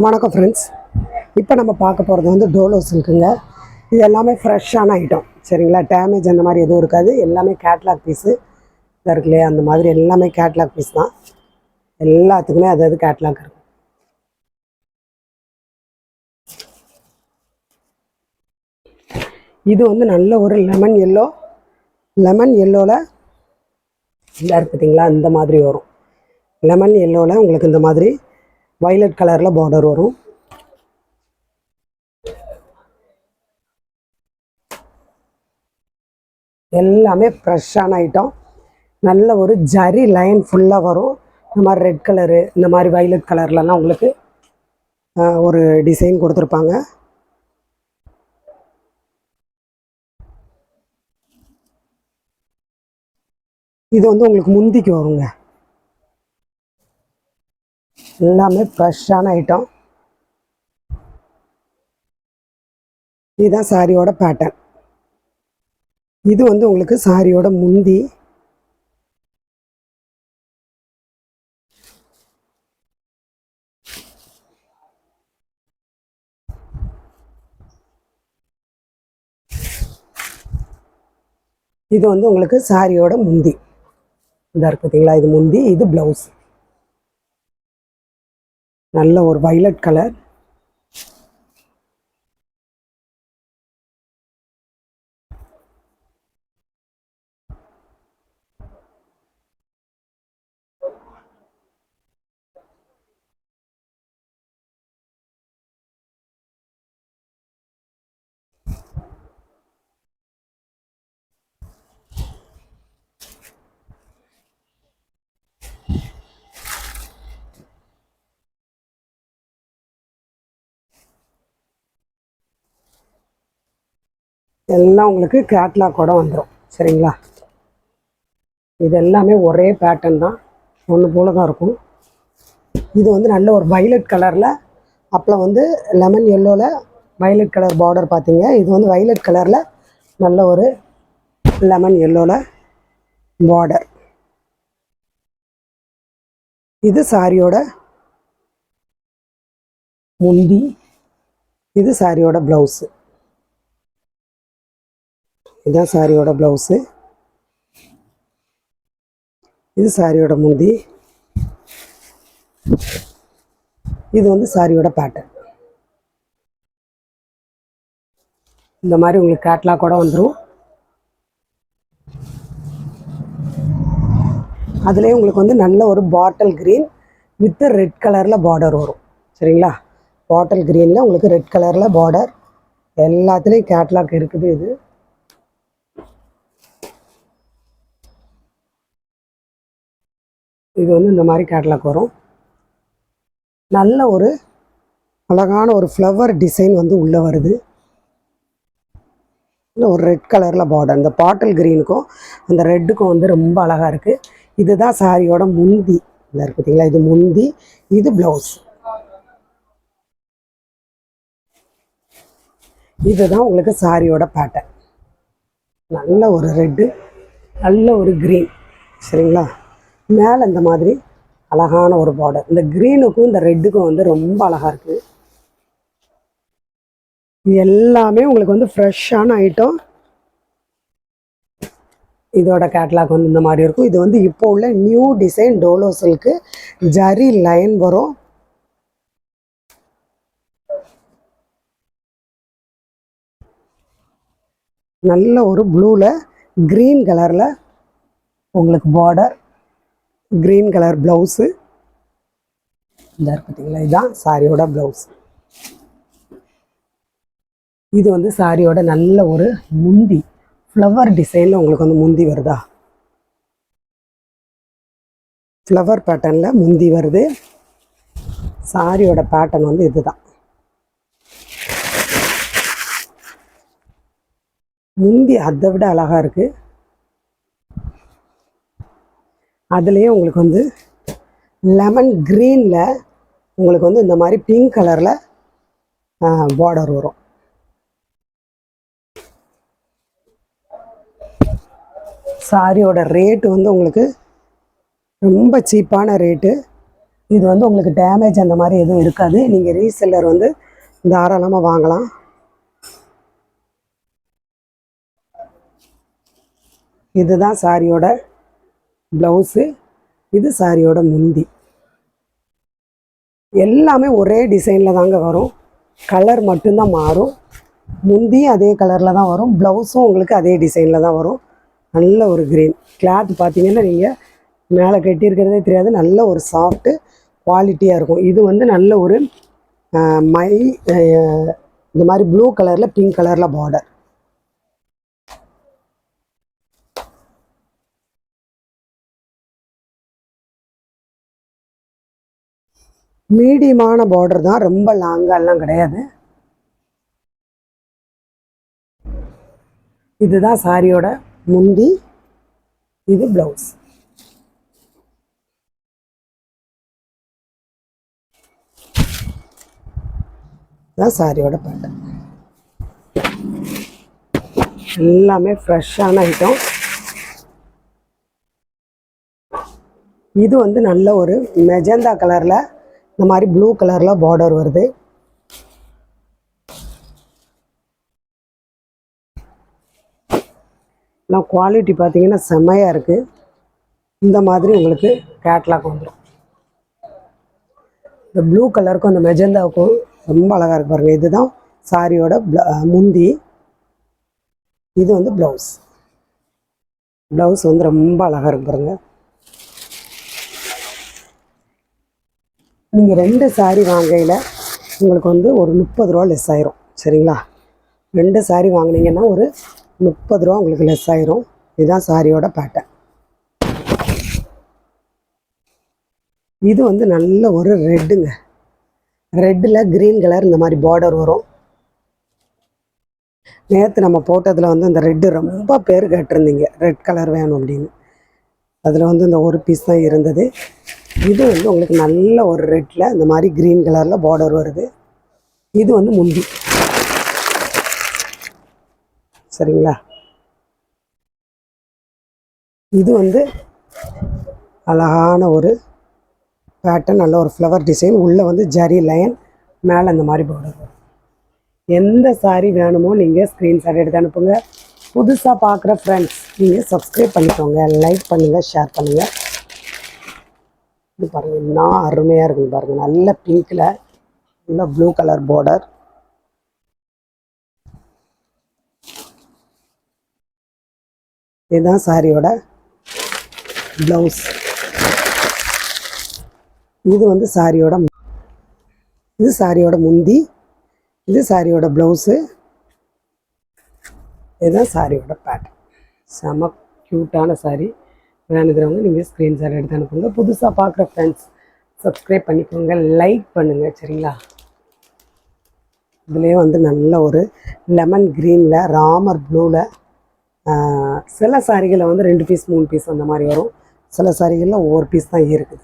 வணக்கம் ஃப்ரெண்ட்ஸ். இப்போ நம்ம பார்க்க போகிறது வந்து டோலோ சில்க்குங்க. இது எல்லாமே ஃப்ரெஷ்ஷான ஐட்டம், சரிங்களா? டேமேஜ் அந்த மாதிரி எதுவும் இருக்காது. எல்லாமே கேட்லாக் பீஸு இருக்கு இல்லையா, அந்த மாதிரி எல்லாமே கேட்லாக் பீஸ் தான். எல்லாத்துக்குமே அது கேட்லாக் இருக்கும். இது வந்து நல்ல ஒரு லெமன் எல்லோவில் இதாக இருக்குதுங்களா, இந்த மாதிரி வரும். லெமன் எல்லோவில் உங்களுக்கு இந்த மாதிரி வயலட் கலரில் பார்டர் வரும். எல்லாமே ஃப்ரெஷ்ஷான ஐட்டம். நல்ல ஒரு ஜரி லைன் ஃபுல்லாக வரும். இந்த மாதிரி ரெட் கலரு, இந்த மாதிரி வயலட் கலர்லலாம் உங்களுக்கு ஒரு டிசைன் கொடுத்துருப்பாங்க. இது வந்து உங்களுக்கு முந்திக்கு வருங்க. எல்லாமே ஃப்ரெஷ்ஷான ஐட்டம். இதுதான் சாரியோட பேட்டர்ன். இது வந்து உங்களுக்கு சாரியோட முந்தி. இது வந்து உங்களுக்கு சாரியோட முந்தி இதாக இருக்குதுங்களா, இது முந்தி, இது ப்ளவுஸ். நல்ல ஒரு வயலட் கலர். எல்லாம் உங்களுக்கு கேட்லாக்கோட வந்துடும், சரிங்களா? இது எல்லாமே ஒரே பேட்டர்ன் தான், ஒன்று போல தான் இருக்கும். இது வந்து நல்ல ஒரு வயலட் கலரில், அப்புறம் வந்து லெமன் எல்லோவில் வயலட் கலர் பார்டர் பார்த்தீங்க. இது வந்து வயலட் கலரில் நல்ல ஒரு லெமன் எல்லோவில் பார்டர். இது சாரியோட முந்தி, இது சாரியோட ப்ளவுஸு. இதுதான் சாரியோட ப்ளவுஸு, இது சாரியோட முந்தி, இது வந்து சாரியோட பேட்டர்ன். இந்த மாதிரி உங்களுக்கு கேட்லாக் கூட வந்துடும். அதுலேயே உங்களுக்கு வந்து நல்ல ஒரு பாட்டில் க்ரீன் வித் ரெட் கலரில் பார்டர் வரும், சரிங்களா? பாட்டில் க்ரீனில் உங்களுக்கு ரெட் கலரில் பார்டர். எல்லாத்துலேயும் கேட்லாக் இருக்குது. இது வந்து இந்த மாதிரி கேட்லாக் வரும். நல்ல ஒரு அழகான ஒரு ஃப்ளவர் டிசைன் வந்து உள்ளே வருது. இல்லை ஒரு ரெட் கலரில் பார்டர், இந்த பாட்டில் க்ரீனுக்கும் அந்த ரெட்டுக்கும் வந்து ரொம்ப அழகாக இருக்குது. இதுதான் சாரியோட முந்தி. இதில் இருக்குதுங்களா, இது முந்தி, இது ப்ளவுஸ். இதுதான் உங்களுக்கு சாரியோட பேட்டர்ன். நல்ல ஒரு ரெட்டு, நல்ல ஒரு க்ரீன், சரிங்களா? மேலே இந்த மாதிரி அழகான ஒரு பார்டர். இந்த க்ரீனுக்கும் இந்த ரெட்டுக்கும் வந்து ரொம்ப அழகாக இருக்குது. எல்லாமே உங்களுக்கு வந்து ஃப்ரெஷ்ஷான ஐட்டம். இதோட கேட்லாக் வந்து இந்த மாதிரி இருக்கும். இது வந்து இப்போ உள்ள new design Dolo silk. Zari line வரும். நல்ல ஒரு ப்ளூவில் க்ரீன் கலரில் உங்களுக்கு பார்டர், க்ரீன் கலர் ப்ளவுஸு. இந்த பார்த்தீங்களா, இதுதான் சாரியோட ப்ளவுஸ். இது வந்து சாரியோட நல்ல ஒரு முந்தி. ஃப்ளவர் டிசைனில் உங்களுக்கு வந்து முந்தி வருதா, ஃப்ளவர் பேட்டர்னில் முந்தி வருது. சாரியோட பேட்டர்ன் வந்து இதுதான். முந்தி அதை விட அழகாக இருக்குது. அதுலேயே உங்களுக்கு வந்து லெமன் க்ரீனில் உங்களுக்கு வந்து இந்த மாதிரி பிங்க் கலரில் பார்டர் வரும். சாரியோட ரேட்டு வந்து உங்களுக்கு ரொம்ப சீப்பான ரேட்டு. இது வந்து உங்களுக்கு டேமேஜ் அந்த மாதிரி எதுவும் இருக்காது. நீங்கள் ரீசெல்லர் வந்து தாராளமாக வாங்கலாம். இதுதான் சாரியோட ப்ளவுஸு, இது சாரியோட முந்தி. எல்லாமே ஒரே டிசைனில் தாங்க வரும், கலர் மட்டும்தான் மாறும். முந்தியும் அதே கலரில் தான் வரும், ப்ளவுஸும் உங்களுக்கு அதே டிசைனில் தான் வரும். நல்ல ஒரு க்ரீன் கிளாத் பார்த்தீங்கன்னா நீங்கள் மேலே கட்டியிருக்கிறதே தெரியாது, நல்ல ஒரு சாஃப்ட்டு குவாலிட்டியாக இருக்கும். இது வந்து நல்ல ஒரு மை இந்த மாதிரி ப்ளூ கலரில் பிங்க் கலரில் பார்டர். மீடியமான பார்டர் தான், ரொம்ப லாங்காலாம் கிடையாது. இதுதான் சாரியோட முந்தி, இது ப்ளவுஸ். இதுதான் சாரியோட பேட்டர்ன். எல்லாமே ஃப்ரெஷ்ஷான ஐட்டம். இது வந்து நல்ல ஒரு மெஜந்தா கலரில் இந்த மாதிரி ப்ளூ கலரில் பார்டர் வருது. எல்லாம் குவாலிட்டி பார்த்தீங்கன்னா செம்மையாக இருக்குது. இந்த மாதிரி உங்களுக்கு கேட்லாக் வந்துடும். இந்த ப்ளூ கலருக்கும் அந்த மெஜந்தாவுக்கும் ரொம்ப அழகாக இருக்கு பாருங்கள். இதுதான் சாரியோட முந்தி, இது வந்து ப்ளவுஸ். ப்ளவுஸ் வந்து ரொம்ப அழகாக இருக்கு பாருங்கள். நீங்கள் 2 சாரி வாங்கையில் உங்களுக்கு வந்து ஒரு 30 ரூபா லெஸ் ஆயிரும். சரிங்களா? 2 சாரி வாங்கினீங்கன்னா ஒரு 30 ரூபா உங்களுக்கு லெஸ் ஆயிரும். இதுதான் சாரியோட பேட்டர்ன். இது வந்து நல்ல ஒரு ரெட்டுங்க, ரெட்டில் க்ரீன் கலர் இந்த மாதிரி பார்டர் வரும். நேற்று நம்ம போட்டதில் வந்து இந்த ரெட்டு ரொம்ப பேர் கேட்டிருந்தீங்க, ரெட் கலர் வேணும் அப்படின்னு. அதில் வந்து இந்த ஒரு பீஸ் தான் இருந்தது. இது வந்து உங்களுக்கு நல்ல ஒரு ரெட்டில் இந்த மாதிரி க்ரீன் கலரில் பார்டர் வருது. இது வந்து முந்தி. சரிங்களா? இது வந்து அழகான ஒரு பேட்டர்ன், நல்ல ஒரு ஃப்ளவர் டிசைன், உள்ளே வந்து ஜரி லைன், மேலே இந்த மாதிரி பார்டர் வரும். எந்த சாரீ வேணுமோ நீங்கள் ஸ்க்ரீன்ஷாட் எடுத்து அனுப்புங்க. புதுசாக பார்க்குற ஃப்ரெண்ட்ஸ் நீங்கள் சப்ஸ்கிரைப் பண்ணிக்கோங்க, லைக் பண்ணுங்கள், ஷேர் பண்ணுங்கள். இது பாருங்கள், இன்னும் அருமையாக இருக்குன்னு பாருங்கள். நல்ல பிங்க்கில் நல்ல ப்ளூ கலர் பார்டர். இதுதான் சாரியோட ப்ளவுஸ். இது வந்து சாரியோட, இது சாரியோட முந்தி, இது சாரியோட ப்ளவுஸு, இதுதான் சாரியோட பேட்டர்ன். செம க்யூட்டான சாரி. வேணுங்கிறவங்க நீங்கள் ஸ்க்ரீன்ஷாட் எடுத்து அனுப்புங்க. புதுசாக பார்க்குற ஃப்ரெண்ட்ஸ் சப்ஸ்கிரைப் பண்ணிக்கோங்க, லைக் பண்ணுங்கள். சரிங்களா? இதுலேயே வந்து நல்ல ஒரு லெமன் க்ரீனில், ராமர் ப்ளூவில், சில சாரிகளில் வந்து 2 பீஸ் 3 பீஸ் அந்த மாதிரி வரும். சில சாரிகளில் ஒவ்வொரு பீஸ் தான் இருக்குது.